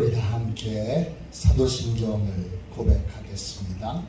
우리 다 함께 사도신경을 고백하겠습니다.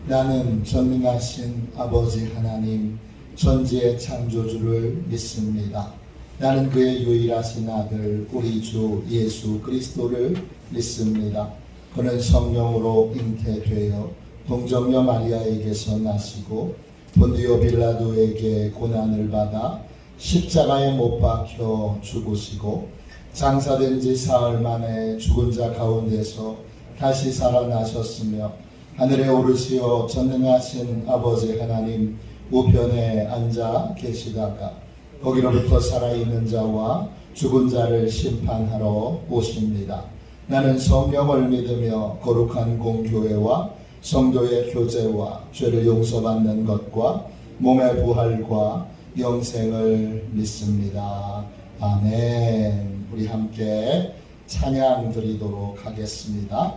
나는 전능하신 아버지 하나님 천지의 창조주를 믿습니다. 나는 그의 유일하신 아들 우리 주 예수 그리스도를 믿습니다. 그는 성령으로 잉태되어 동정녀 마리아에게서 나시고 본디오 빌라도에게 고난을 받아 십자가에 못 박혀 죽으시고 장사된 지 사흘 만에 죽은 자 가운데서 다시 살아나셨으며 하늘에 오르시어 전능하신 아버지 하나님 우편에 앉아 계시다가 거기로부터 살아있는 자와 죽은 자를 심판하러 오십니다. 나는 성령을 믿으며 거룩한 공교회와 성도의 교제와 죄를 용서받는 것과 몸의 부활과 영생을 믿습니다. 아멘. 우리 함께 찬양 드리도록 하겠습니다.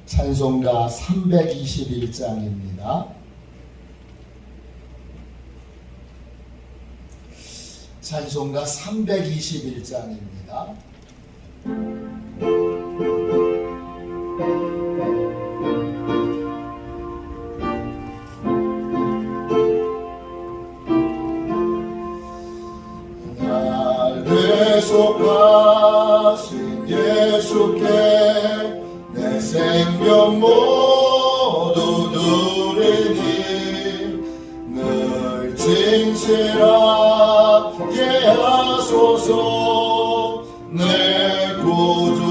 찬송가 321장입니다. 찬송가 321장입니다. 날 대속하신 예수께 내 생명 모두 드리니 늘 진실하게 하소서. 내 구주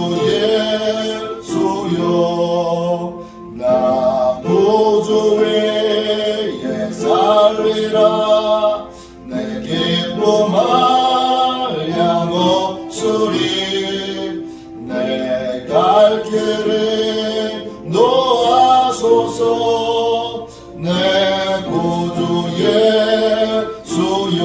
예수여 나 구주 위에 살리라. 내 기쁨할 양 없으리. 내 갈 길을 놓아소서. 내 구주 예수여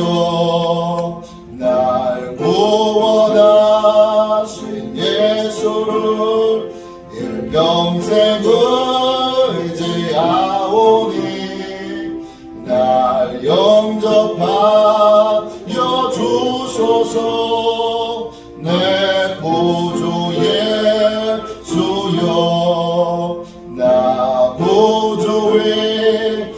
날 구원하신 예수를 일평생 의지하오니 날 영접하여 주소서. 내 구주 예수여 나 구주 위에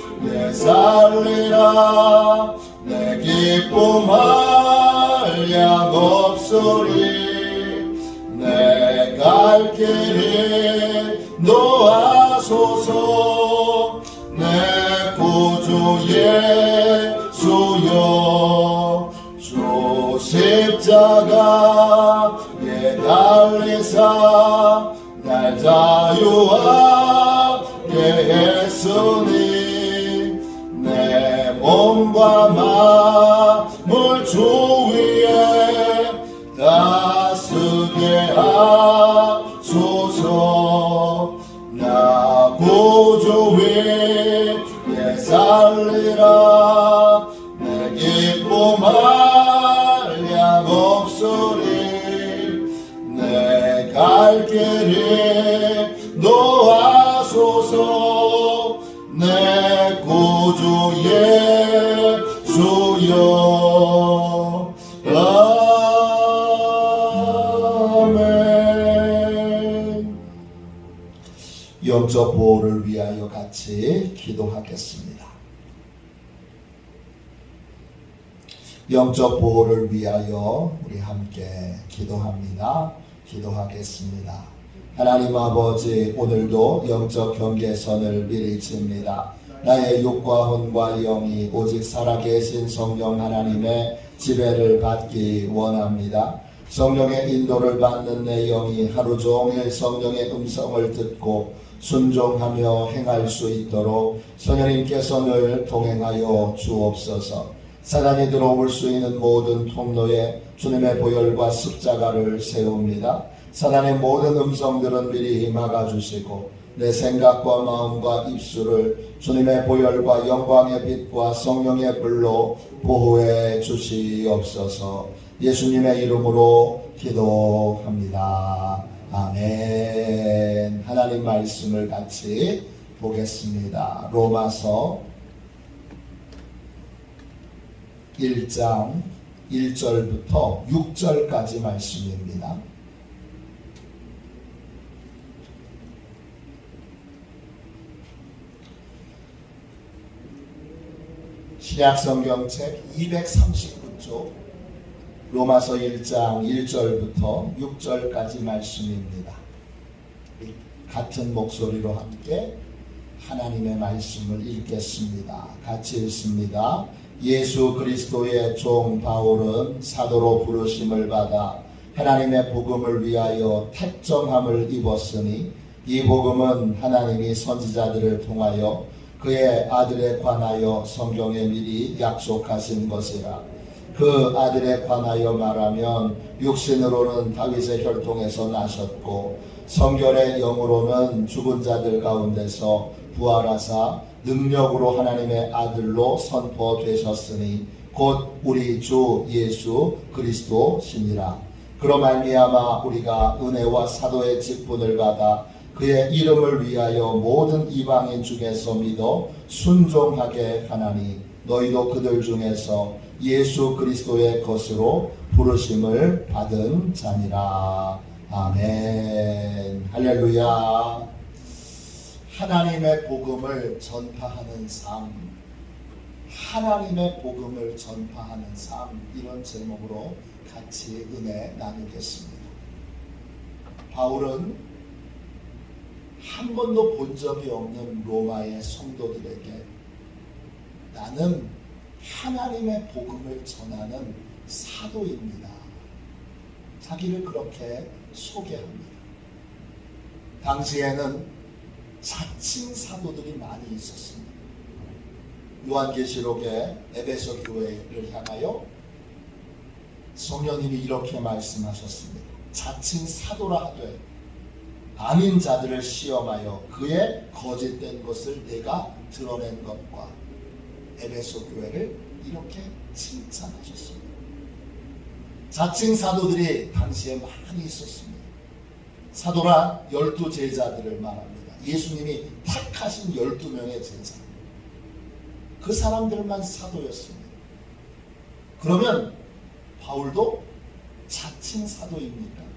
살리라. 내 기쁨할 양 없으리. 내 갈 길을 놓아소서. 내 구주 예수여 주 십자가에 달리사 날 자유하게 했으니 내 몸과 마음을 주 위에 다스게 하소서. 나 구주 위에 살리라. 내 기쁨할 양 없으리. 내 갈 길을 놓아소서. 내 구주 예수여 아멘. 영적 보호를 위하여 같이 기도하겠습니다. 영적 보호를 위하여 우리 함께 기도합니다. 기도하겠습니다. 하나님 아버지, 오늘도 영적 경계선을 미리 칩니다. 나의 육과魂과 영이 오직 살아계신 성령 하나님의 지배를 받기 원합니다. 성령의 인도를 받는 내 영이 하루 종일 성령의 음성을 듣고 순종하며 행할 수 있도록 성령님께서 늘 동행하여 주옵소서. 사단이 들어올 수 있는 모든 통로에 주님의 보혈과 십자가를 세웁니다. 사단의 모든 음성들은 미리 막아주시고 내 생각과 마음과 입술을 주님의 보혈과 영광의 빛과 성령의 불로 보호해 주시옵소서. 예수님의 이름으로 기도합니다. 아멘. 하나님 말씀을 같이 보겠습니다. 로마서 1장 1절부터 6절까지 말씀입니다. 신약성경책 239쪽 로마서 1장 1절부터 6절까지 말씀입니다. 같은 목소리로 함께 하나님의 말씀을 읽겠습니다. 같이 읽습니다. 예수 그리스도의 종 바울은 사도로 부르심을 받아 하나님의 복음을 위하여 택정함을 입었으니 이 복음은 하나님이 선지자들을 통하여 그의 아들에 관하여 성경에 미리 약속하신 것이라. 그 아들에 관하여 말하면 육신으로는 다윗의 혈통에서 나셨고 성결의 영으로는 죽은 자들 가운데서 부활하사 능력으로 하나님의 아들로 선포되셨으니 곧 우리 주 예수 그리스도시니라. 그로 말미암아 우리가 은혜와 사도의 직분을 받아 그의 이름을 위하여 모든 이방인 중에서 믿어 순종하게 하나니 너희도 그들 중에서 예수 그리스도의 것으로 부르심을 받은 자니라. 아멘. 할렐루야. 하나님의 복음을 전파하는 삶, 하나님의 복음을 전파하는 삶, 이런 제목으로 같이 은혜 나누겠습니다. 바울은 한 번도 본 적이 없는 로마의 성도들에게 나는 하나님의 복음을 전하는 사도입니다. 자기를 그렇게 소개합니다. 당시에는 자칭 사도들이 많이 있었습니다. 요한계시록의 에베소 교회를 향하여 성령님이 이렇게 말씀하셨습니다. 자칭 사도라 하되 아닌 자들을 시험하여 그의 거짓된 것을 내가 드러낸 것과 에베소 교회를 이렇게 칭찬하셨습니다. 자칭 사도들이 당시에 많이 있었습니다. 사도란 12제자들을 말합니다. 예수님이 택하신 12명의 제자. 그 사람들만 사도였습니다. 그러면 바울도 자칭 사도입니까?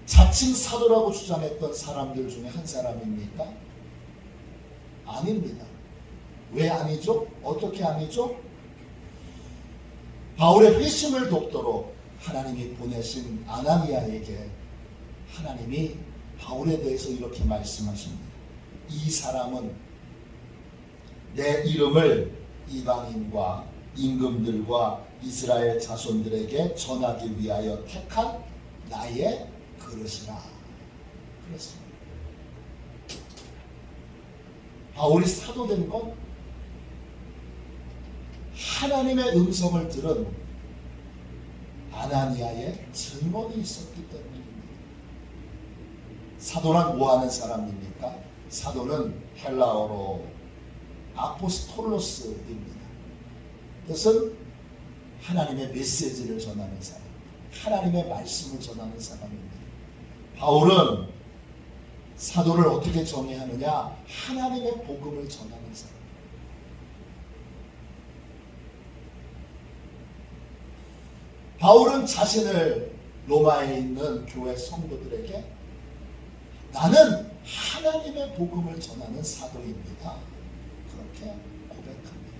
자칭 사도라고 주장했던 사람들 중에 한 사람입니까? 아닙니다. 왜 아니죠? 어떻게 아니죠? 바울의 회심을 돕도록 하나님이 보내신 아나니아에게 하나님이 바울에 대해서 이렇게 말씀하십니다. 이 사람은 내 이름을 이방인과 임금들과 이스라엘 자손들에게 전하기 위하여 택한 나의 그릇이라. 그렇습니다. 바울이 사도된 건 하나님의 음성을 들은 아나니아의 증언이 있었기 때문입니다. 사도란 뭐하는 사람입니까? 사도는 헬라어로 아포스톨로스입니다. 그것은 하나님의 메시지를 전하는 사람, 하나님의 말씀을 전하는 사람입니다. 바울은 사도를 어떻게 정의하느냐? 하나님의 복음을 전하는 사람. 바울은 자신을 로마에 있는 교회 성도들에게 나는 하나님의 복음을 전하는 사도입니다. 그렇게 고백합니다.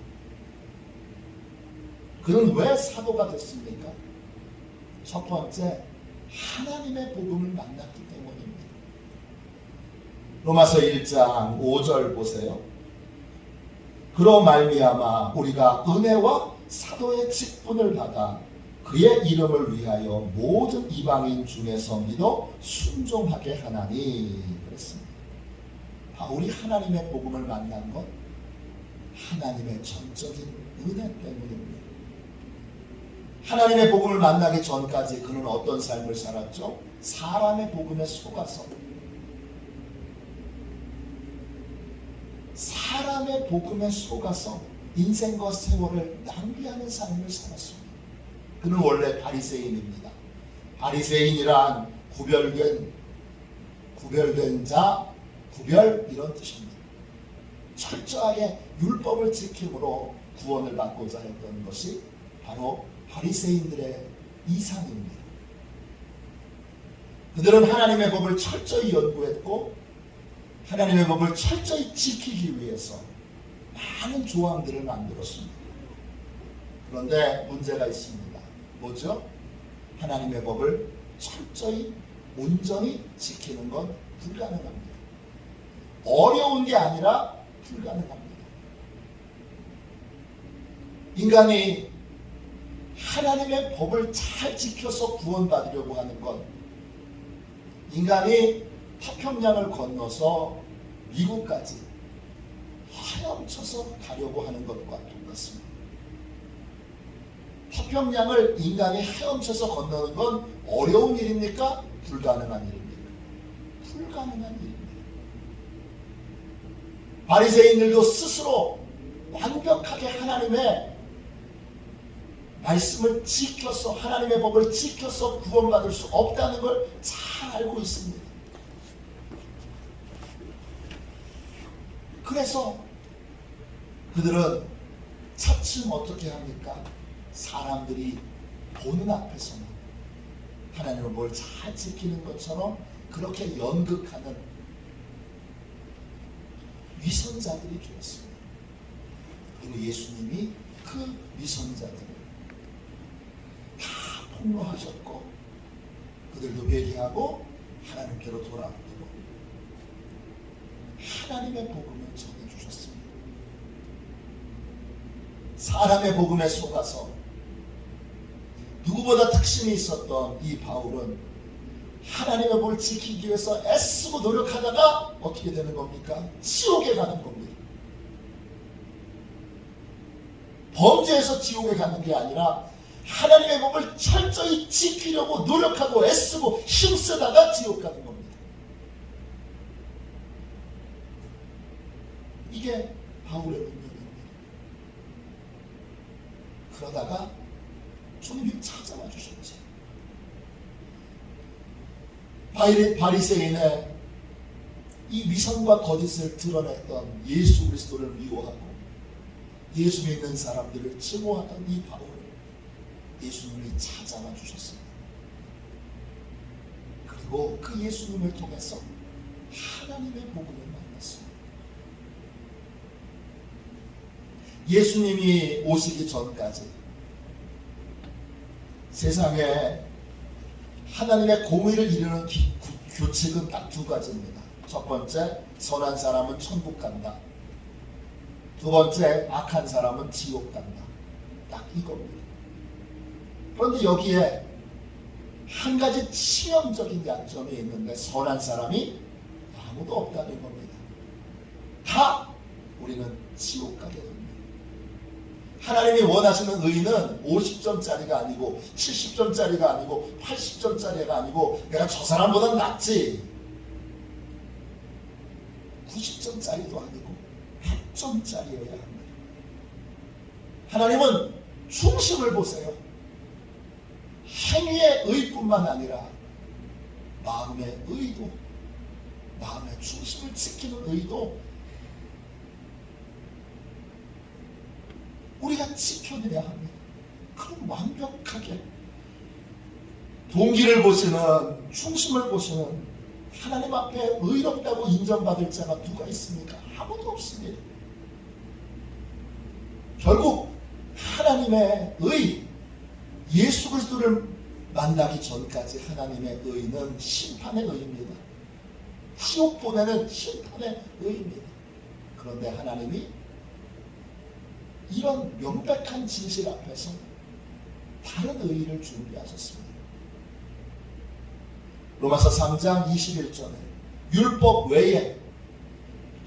그는 왜 사도가 됐습니까? 첫 번째, 하나님의 복음을 만났기 때문입니다. 로마서 1장 5절 보세요. 그로 말미암아 우리가 은혜와 사도의 직분을 받아 그의 이름을 위하여 모든 이방인 중에서 믿어 순종하게 하나니. 그랬습니다. 바울이 하나님의 복음을 만난 것 하나님의 전적인 은혜 때문입니다. 하나님의 복음을 만나기 전까지 그는 어떤 삶을 살았죠? 사람의 복음에 속아서 사람의 복음에 속아서 인생과 세월을 낭비하는 삶을 살았습니다. 그는 원래 바리새인입니다. 바리새인이란 구별된 자, 구별 이런 뜻입니다. 철저하게 율법을 지킴으로 구원을 받고자 했던 것이 바로 바리새인들의 이상입니다. 그들은 하나님의 법을 철저히 연구했고 하나님의 법을 철저히 지키기 위해서 많은 조항들을 만들었습니다. 그런데 문제가 있습니다. 뭐죠? 하나님의 법을 철저히 온전히 지키는 건 불가능합니다. 어려운 게 아니라 불가능합니다. 인간이 하나님의 법을 잘 지켜서 구원받으려고 하는 건 인간이 태평양을 건너서 미국까지 헤엄쳐서 가려고 하는 것과 똑같습니다. 태평양을 인간이 헤엄쳐서 건너는 건 어려운 일입니까? 불가능한 일입니까? 불가능한 일입니다. 바리새인들도 스스로 완벽하게 하나님의 말씀을 지켜서 하나님의 법을 지켜서 구원받을 수 없다는 걸 잘 알고 있습니다. 그래서 그들은 차츰 어떻게 합니까? 사람들이 보는 앞에서는 하나님의 법을 잘 지키는 것처럼 그렇게 연극하는 위선자들이 되었습니다. 그리고 예수님이 그 위선자들을 다 폭로하셨고 그들도 회개하고 하나님께로 돌아오고 하나님의 복음을 전해주셨습니다. 사람의 복음에 속아서 누구보다 특심이 있었던 이 바울은 하나님의 법을 지키기 위해서 애쓰고 노력하다가 어떻게 되는 겁니까? 지옥에 가는 겁니다. 범죄에서 지옥에 가는 게 아니라 하나님의 법을 철저히 지키려고 노력하고 애쓰고 힘쓰다가 지옥 가는 겁니다. 이게 바울의 운명입니다. 그러다가 주님이 찾아와 주셨지. 바리새인의 이 위선과 거짓을 드러냈던 예수 그리스도를 미워하고 예수 믿는 사람들을 증오하던 이 바울을 예수님이 찾아와 주셨습니다. 그리고 그 예수님을 통해서 하나님의 복음을 만났습니다. 예수님이 오시기 전까지 세상에 하나님의 공의를 이루는 규칙은 딱 두 가지입니다. 첫 번째, 선한 사람은 천국 간다. 두 번째, 악한 사람은 지옥 간다. 딱 이겁니다. 그런데 여기에 한 가지 치명적인 약점이 있는데 선한 사람이 아무도 없다는 겁니다. 다 우리는 지옥 가게 됩니다. 하나님이 원하시는 의는 50점짜리가 아니고 70점짜리가 아니고 80점짜리가 아니고 내가 저 사람보다 낫지 90점짜리도 아니고 100점짜리여야 합니다. 하나님은 중심을 보세요. 행위의 의뿐만 아니라 마음의 의도, 마음의 중심을 지키는 의도 우리가 지켜내야 합니다. 그럼 완벽하게 동기를 보시는 중심을 보시는 하나님 앞에 의롭다고 인정받을 자가 누가 있습니까? 아무도 없습니다. 결국 하나님의 의, 예수 그리스도를 만나기 전까지 하나님의 의는 심판의 의입니다. 지옥 보내는 심판의 의입니다. 그런데 하나님이 이런 명백한 진실 앞에서 다른 의의를 준비하셨습니다. 로마서 3장 21절에 율법 외에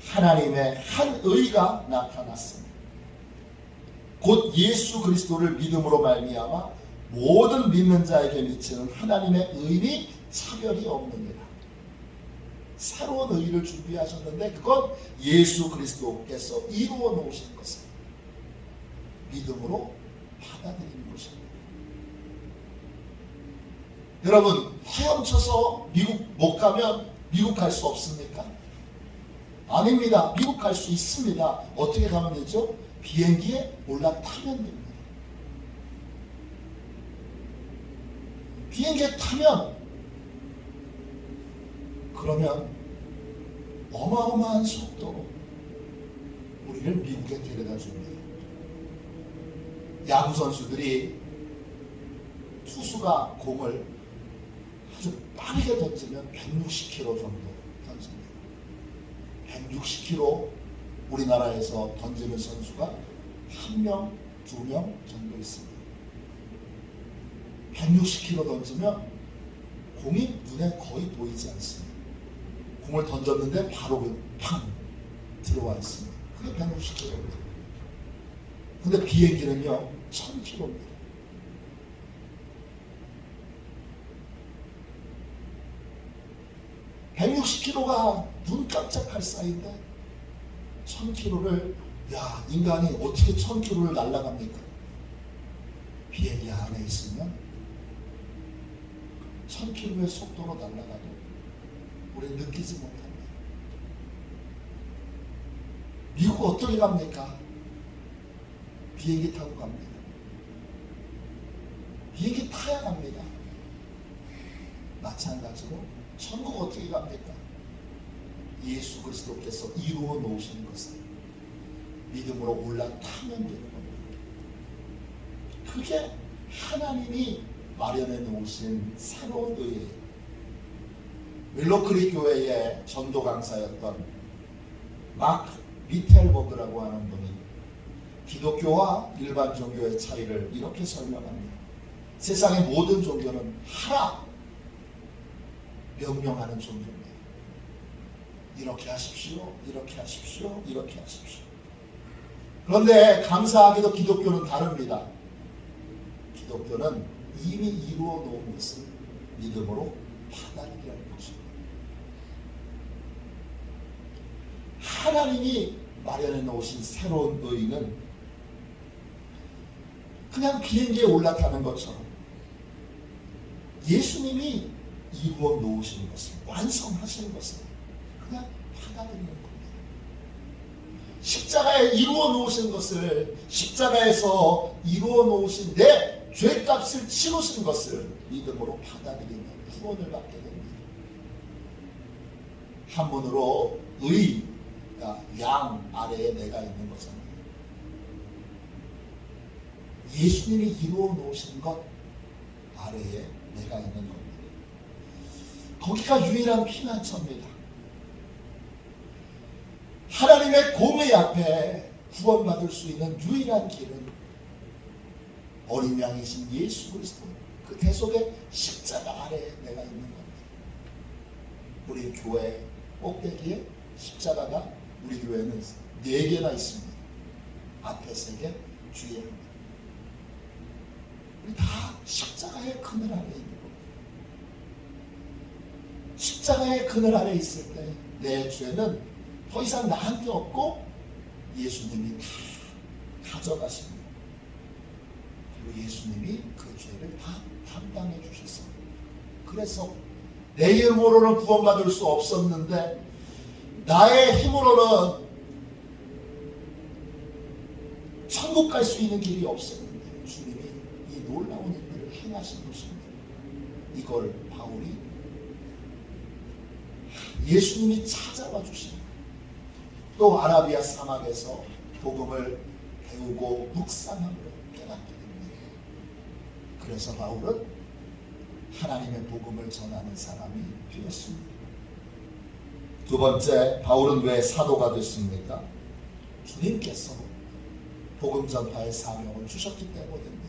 하나님의 한 의가 나타났습니다. 곧 예수 그리스도를 믿음으로 말미암아 모든 믿는 자에게 미치는 하나님의 의니 차별이 없느니라. 새로운 의의를 준비하셨는데 그건 예수 그리스도께서 이루어 놓으신 것을 믿음으로 받아들이는 것입니다. 여러분, 헤엄쳐서 미국 못 가면 미국 갈 수 없습니까? 아닙니다. 미국 갈 수 있습니다. 어떻게 가면 되죠? 비행기에 올라타면 됩니다. 비행기에 타면 그러면 어마어마한 속도로 우리를 미국에 데려다 줍니다. 야구 선수들이 투수가 공을 아주 빠르게 던지면 160km 정도 던집니다. 160km 우리나라에서 던지는 선수가 1명, 2명 정도 있습니다. 160km 던지면 공이 눈에 거의 보이지 않습니다. 공을 던졌는데 바로 팡 들어와 있습니다. 그게 160km입니다. 근데 비행기는요 1000km입니다. 160km가 눈 깜짝할 사이인데 1000km를 인간이 어떻게 1000km를 날아갑니까? 비행기 안에 있으면 1000km의 속도로 날아가도 우리는 느끼지 못합니다. 미국 어떻게 갑니까? 비행기 타고 갑니다. 비행기 타야 갑니다. 마찬가지로 천국 어떻게 갑니까? 예수 그리스도께서 이루어 놓으신 것을 믿음으로 올라타면 되는 겁니다. 그게 하나님이 마련해 놓으신 새로운 의예요. 윌로크리 교회의 전도 강사였던 마크 미텔버그라고 하는 분이 기독교와 일반 종교의 차이를 이렇게 설명합니다. 세상의 모든 종교는 하라 명령하는 종교입니다. 이렇게 하십시오, 이렇게 하십시오, 이렇게 하십시오. 그런데 감사하게도 기독교는 다릅니다. 기독교는 이미 이루어 놓은 것을 믿음으로 받아들이라는 것입니다. 하나님이 마련해 놓으신 새로운 의는 그냥 비행기에 올라타는 것처럼 예수님이 이루어 놓으신 것을, 완성하신 것을 그냥 받아들이는 겁니다. 십자가에 이루어 놓으신 것을, 십자가에서 이루어 놓으신 내 죄값을 치르신 것을 믿음으로 받아들이면 구원을 받게 됩니다. 한문으로 의가 양 아래에 내가 있는 거잖아요. 예수님이 이루어 놓으신 것 아래에 내가 있는 겁니다. 거기가 유일한 피난처입니다. 하나님의 공의 앞에 구원받을 수 있는 유일한 길은 어린 양이신 예수 그리스도 그 대속의 십자가 아래에 내가 있는 겁니다. 우리 교회 꼭대기에 십자가가 우리 교회는 4개나 있습니다. 앞에 3개, 뒤에 1개. 우리 다 십자가의 그늘 아래에 있는 겁니다. 십자가의 그늘 아래에 있을 때 내 죄는 더 이상 나한테 없고 예수님이 다 가져가십니다. 그리고 예수님이 그 죄를 다 담당해 주셨습니다. 그래서 내 힘으로는 구원받을 수 없었는데 나의 힘으로는 천국 갈 수 있는 길이 없었는데 주님이 이 놀라운 일을 행하신 것입니다. 이걸 바울이 예수님이 찾아와 주신 또 아라비아 사막에서 복음을 배우고 묵상함으로 깨닫게 됩니다. 그래서 바울은 하나님의 복음을 전하는 사람이 되었습니다. 두 번째, 바울은 왜 사도가 됐습니까? 주님께서 복음 전파의 사명을 주셨기 때문입니다.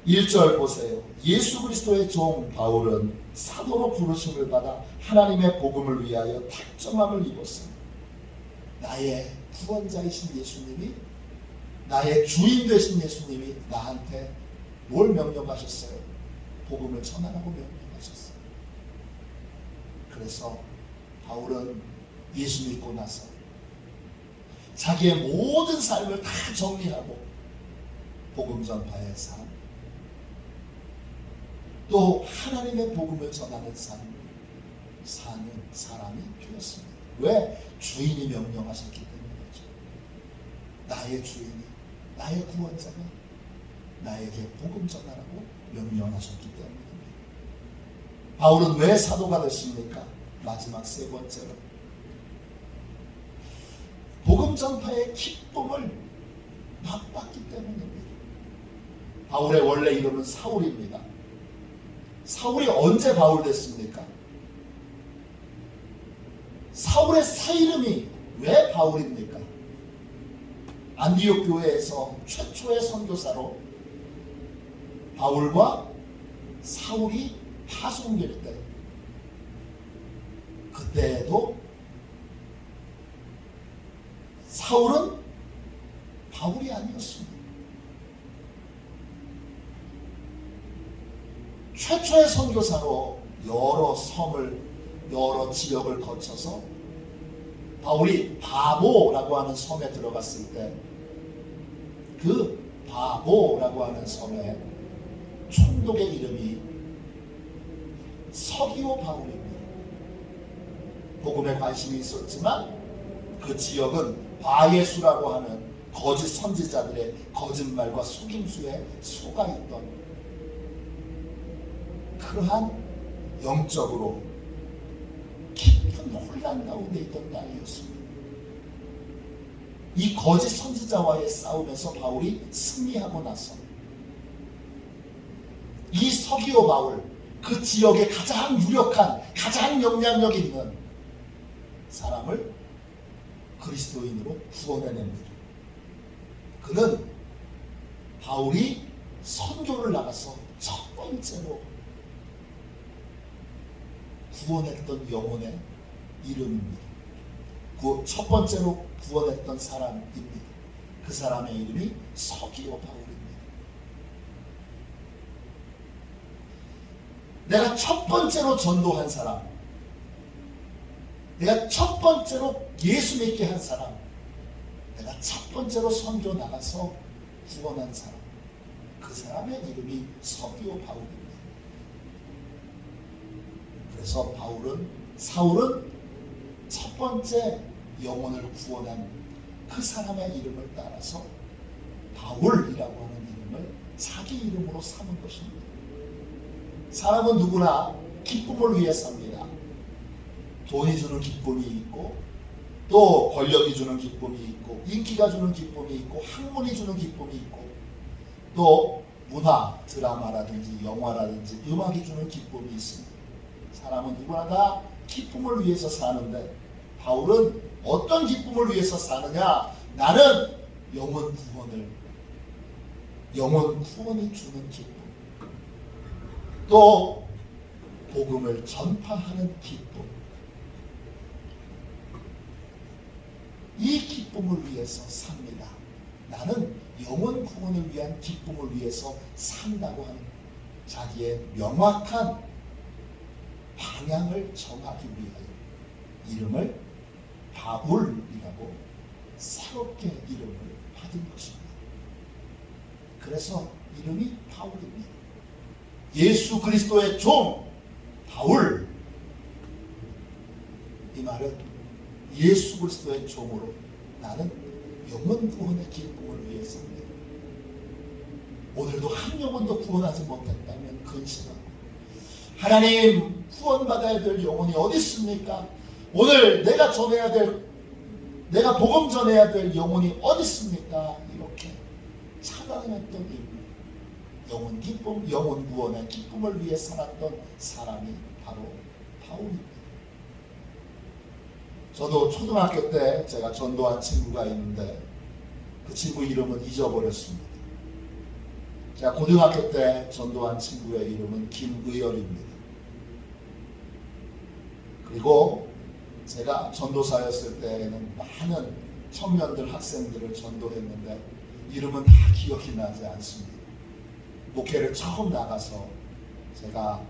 1절 보세요. 예수 그리스도의 종 바울은 사도로 부르심을 받아 하나님의 복음을 위하여 택정함을 입었습니다. 나의 구원자이신 예수님이, 나의 주인 되신 예수님이 나한테 뭘 명령하셨어요? 복음을 전하라고 명령하셨어요. 그래서 바울은 예수 믿고 나서 자기의 모든 삶을 다 정리하고 복음 전파의 삶, 또 하나님의 복음을 전하는 삶을 사는 사람이 되었습니다. 왜? 주인이 명령하셨기 때문이죠. 나의 주인이, 나의 구원자가 나에게 복음 전하라고 명령하셨기 때문입니다. 바울은 왜 사도가 됐습니까? 마지막 세 번째로 복음 전파의 기쁨을 맛봤기 때문입니다. 바울의 원래 이름은 사울입니다. 사울이 언제 바울 됐습니까? 사울의 새 이름이 왜 바울입니까? 안디옥 교회에서 최초의 선교사로 바울과 사울이 파송될 때, 그때에도 사울은 바울이 아니었습니다. 최초의 선교사로 여러 섬을, 여러 지역을 거쳐서 바울이 바보라고 하는 섬에 들어갔을 때, 그 바보라고 하는 섬의 총독의 이름이 서기오 바울입니다. 복음에 관심이 있었지만 그 지역은 바예수라고 하는 거짓 선지자들의 거짓말과 속임수에 속아 있던 그러한 영적으로 깊은 혼란 가운데 있던 땅이었습니다. 이 거짓 선지자와의 싸움에서 바울이 승리하고 나서 이 서기오 바울, 그 지역의 가장 유력한, 가장 영향력 있는 사람을 그리스도인으로 구원해냅니다. 그는 바울이 선교를 나가서 첫 번째로 구원했던 영혼의 이름입니다. 그 첫 번째로 구원했던 사람입니다. 그 사람의 이름이 서기오 바울입니다. 내가 첫 번째로 전도한 사람, 내가 첫 번째로 예수 믿게 한 사람, 내가 첫 번째로 선교 나가서 구원한 사람, 그 사람의 이름이 서기오 바울입니다. 그래서 사울은 첫 번째 영혼을 구원한 그 사람의 이름을 따라서 바울이라고 하는 이름을 자기 이름으로 삼은 것입니다. 사람은 누구나 기쁨을 위해 삽니다. 돈이 주는 기쁨이 있고, 또 권력이 주는 기쁨이 있고, 인기가 주는 기쁨이 있고, 학문이 주는 기쁨이 있고, 또 문화, 드라마라든지 영화라든지 음악이 주는 기쁨이 있습니다. 사람은 누구나 다 기쁨을 위해서 사는데, 바울은 어떤 기쁨을 위해서 사느냐? 나는 영혼 구원이 주는 기쁨, 또 복음을 전파하는 기쁨, 이 기쁨을 위해서 삽니다. 나는 영혼 구원을 위한 기쁨을 위해서 산다고 하는 자기의 명확한 방향을 정하기 위하여 이름을 바울이라고 새롭게 이름을 받은 것입니다. 그래서 이름이 바울입니다. 예수 그리스도의 종 바울, 이 말은 예수 그리스도의 종으로 나는 영혼 구원의 기쁨을 위해서입니다. 오늘도 한 영혼도 구원하지 못했다면 근심하고, 하나님, 구원받아야 될 영혼이 어디 있습니까? 오늘 내가 복음 전해야 될 영혼이 어디 있습니까? 이렇게 차단했던 인물, 영혼 기쁨, 영혼 구원의 기쁨을 위해 살았던 사람이 바로 바울입니다. 저도 초등학교 때 제가 전도한 친구가 있는데 그 친구 이름은 잊어버렸습니다. 제가 고등학교 때 전도한 친구의 이름은 김의열입니다. 그리고 제가 전도사였을 때에는 많은 청년들, 학생들을 전도했는데 이름은 다 기억이 나지 않습니다. 목회를 처음 나가서 제가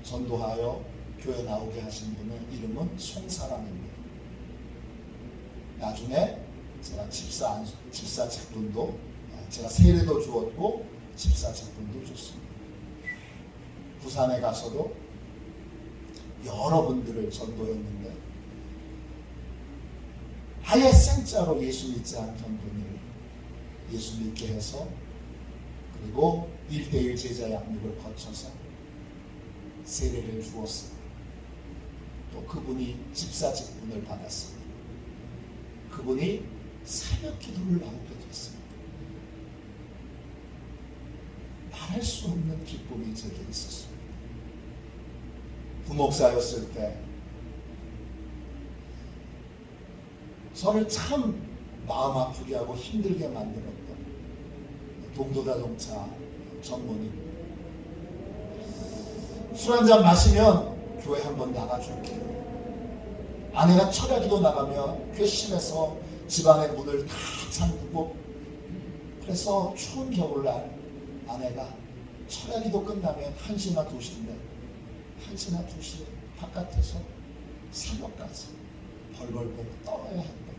전도하여 교회 나오게 하신 분의 이름은 송사람입니다. 나중에 제가 집사 직분도, 제가 세례도 주었고 집사 직분도 줬습니다. 부산에 가서도 여러분들을 전도했는데 아예 생짜로 예수 믿지 않던 분을 예수 믿게 해서, 그리고 1:1 제자 양육을 거쳐서 세례를 주었습니다. 또 그분이 집사 직분을 받았습니다. 그분이 새벽 기도를 나오게 됐습니다. 말할 수 없는 기쁨이 제게 있었습니다. 부목사였을 때 저를 참 마음 아프게 하고 힘들게 만들었던 동도자동차 전문인, 술 한잔 마시면 교회 한번 나가줄게요. 아내가 철야기도 나가면 괘씸해서 집안의 문을 다 잠그고, 그래서 추운 겨울날 아내가 철야기도 끝나면 1시나 2시인데 1시나 2시에 바깥에서 새벽까지 벌벌벌 떨어야 했던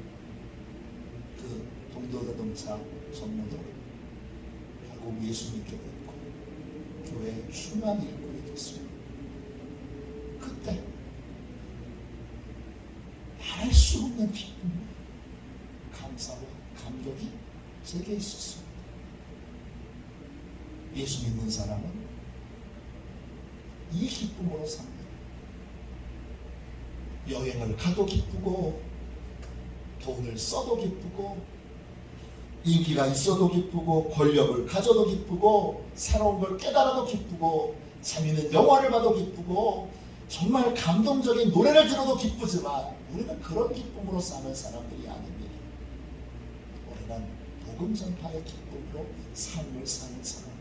그 동도자동차 전문으로 결국 예수 믿게 됐고 교회에 춤만 일꾼이 됐습니다. 그때 말할 수 없는 기쁨, 감사와 감격이 제게 있었습니다. 예수 믿는 사람은 이 기쁨으로 삽니다. 여행을 가도 기쁘고, 돈을 써도 기쁘고, 인기가 있어도 기쁘고, 권력을 가져도 기쁘고, 새로운 걸 깨달아도 기쁘고, 재미있는 영화를 봐도 기쁘고, 정말 감동적인 노래를 들어도 기쁘지만 우리는 그런 기쁨으로 사는 사람들이 아닙니다. 우리는 복음 전파의 기쁨으로 삶을 사는 사람들입니다.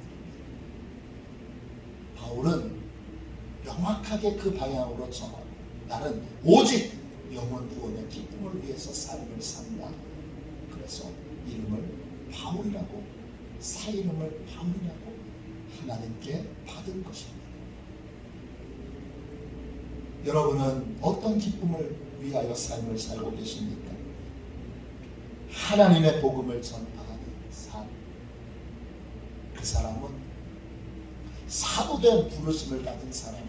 바울은 명확하게 그 방향으로 정하고, 나는 오직 영혼 구원의 기쁨을 위해서 삶을 산다. 그래서 이름을 바울이라고, 새 이름을 바울이라고 하나님께 받은 것입니다. 여러분은 어떤 기쁨을 위하여 삶을 살고 계십니까? 하나님의 복음을 전파하는 삶. 그 사람은 사도된 부르심을 받은 사람은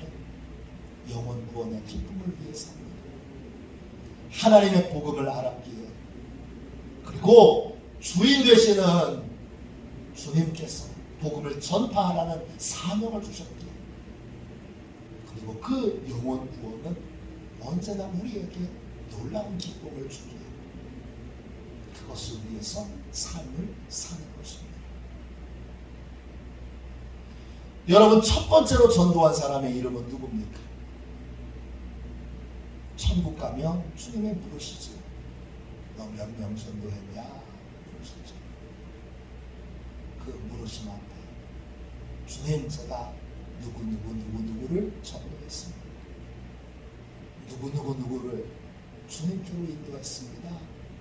영혼 구원의 기쁨을 위해 삽니다. 하나님의 복음을 알았기에, 그리고 주인 되시는 주님께서 복음을 전파하라는 사명을 주셨기에, 그리고 그 영혼 구원은 언제나 우리에게 놀라운 기쁨을 주기에 그것을 위해서 삶을 사는 것입니다. 여러분, 첫 번째로 전도한 사람의 이름은 누굽니까? 천국 가면 주님이 부르시죠. 너 몇 명 전도했냐? 부르시죠. 그 부르심 앞에 주님, 제가 누구를 전도했습니다. 누구를 주님께로 인도했습니다.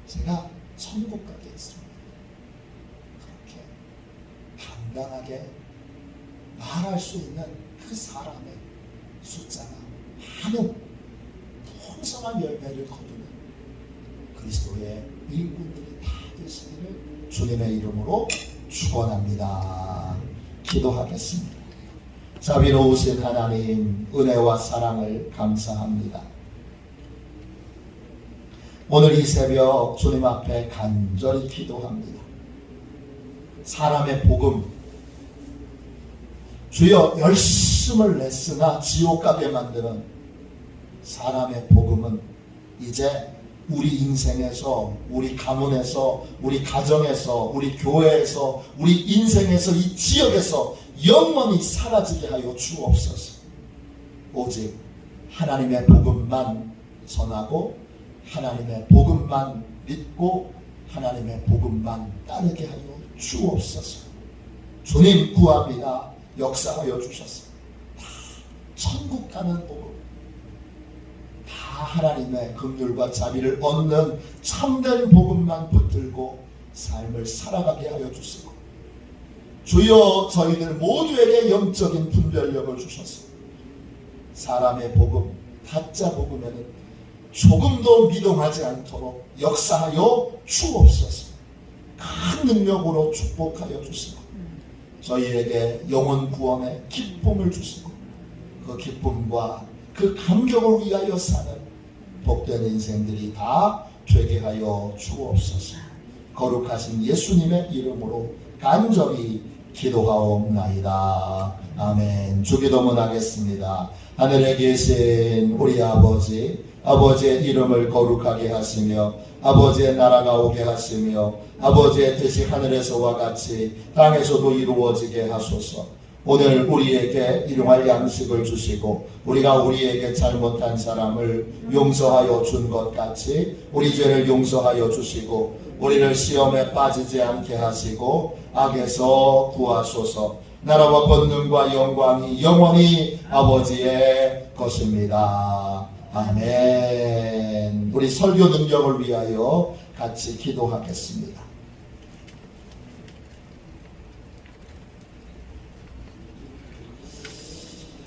제가 천국 가게 했습니다. 그렇게 당당하게 말할 수 있는 그 사람의 숫자가 많은 풍성한 열매를 거두는 그리스도의 일꾼들이 다 되시기를 주님의 이름으로 축원합니다. 기도하겠습니다. 자비로우신 하나님, 은혜와 사랑을 감사합니다. 오늘 이 새벽 주님 앞에 간절히 기도합니다. 사람의 복음, 주여, 열심을 냈으나 지옥 가게 만드는 사람의 복음은 이제 우리 인생에서, 우리 가문에서, 우리 가정에서, 우리 교회에서, 우리 인생에서, 이 지역에서 영원히 사라지게 하여 주옵소서. 오직 하나님의 복음만 전하고, 하나님의 복음만 믿고, 하나님의 복음만 따르게 하여 주옵소서. 주님 구합니다. 역사하여 주셔서 다 천국 가는 복음, 다 하나님의 긍휼과 자비를 얻는 참된 복음만 붙들고 삶을 살아가게 하여 주시고, 주여, 저희들 모두에게 영적인 분별력을 주셔서 사람의 복음, 가짜 복음에는 조금도 미동하지 않도록 역사하여 주옵소서. 큰 능력으로 축복하여 주시고, 저희에게 영혼 구원의 기쁨을 주시고, 그 기쁨과 그 감격을 위하여 사는 복된 인생들이 다 되게 하여 주옵소서. 거룩하신 예수님의 이름으로 간절히 기도하옵나이다. 아멘. 주기도문 하겠습니다. 하늘에 계신 우리 아버지, 아버지의 이름을 거룩하게 하시며 아버지의 나라가 오게 하시며 아버지의 뜻이 하늘에서와 같이 땅에서도 이루어지게 하소서. 오늘 우리에게 일용할 양식을 주시고 우리가 우리에게 잘못한 사람을 용서하여 준 것 같이 우리 죄를 용서하여 주시고 우리를 시험에 빠지지 않게 하시고 악에서 구하소서. 나라와 권능과 영광이 영원히 아버지의 것입니다. 아멘. 우리 설교 능력을 위하여 같이 기도하겠습니다.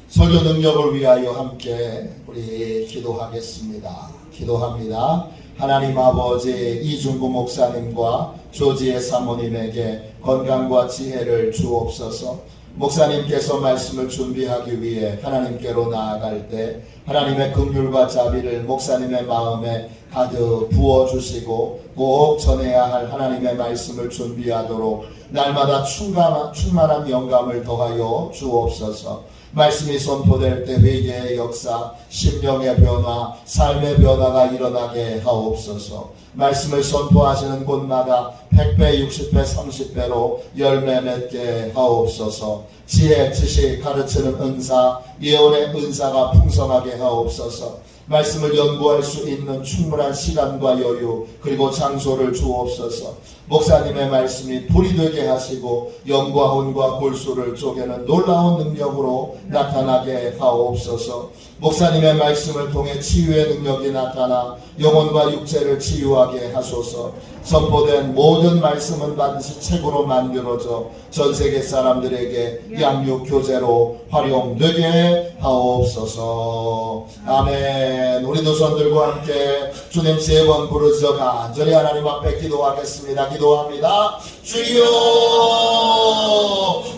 설교 능력을 위하여 함께 우리 기도하겠습니다. 기도합니다. 하나님 아버지, 이중구 목사님과 조지의 사모님에게 건강과 지혜를 주옵소서. 목사님께서 말씀을 준비하기 위해 하나님께로 나아갈 때 하나님의 긍휼과 자비를 목사님의 마음에 가득 부어주시고 꼭 전해야 할 하나님의 말씀을 준비하도록 날마다 충만한 영감을 더하여 주옵소서. 말씀이 선포될 때 회개의 역사, 심령의 변화, 삶의 변화가 일어나게 하옵소서. 말씀을 선포하시는 곳마다 100배, 60배, 30배로 열매 맺게 하옵소서. 지혜, 지식, 가르치는 은사, 예언의 은사가 풍성하게 하옵소서. 말씀을 연구할 수 있는 충분한 시간과 여유 그리고 장소를 주옵소서. 목사님의 말씀이 불이 되게 하시고 영과 혼과 골수를 쪼개는 놀라운 능력으로 나타나게 하옵소서. 목사님의 말씀을 통해 치유의 능력이 나타나 영혼과 육체를 치유하게 하소서. 선포된 모든 말씀은 반드시 책으로 만들어져 전 세계 사람들에게 양육 교재로 활용되게 하옵소서. 아멘. 우리도 손들고 함께 주님 3번 부르짖어 간절히 하나님 앞에 기도하겠습니다. 기도합니다. 주여,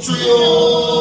주여.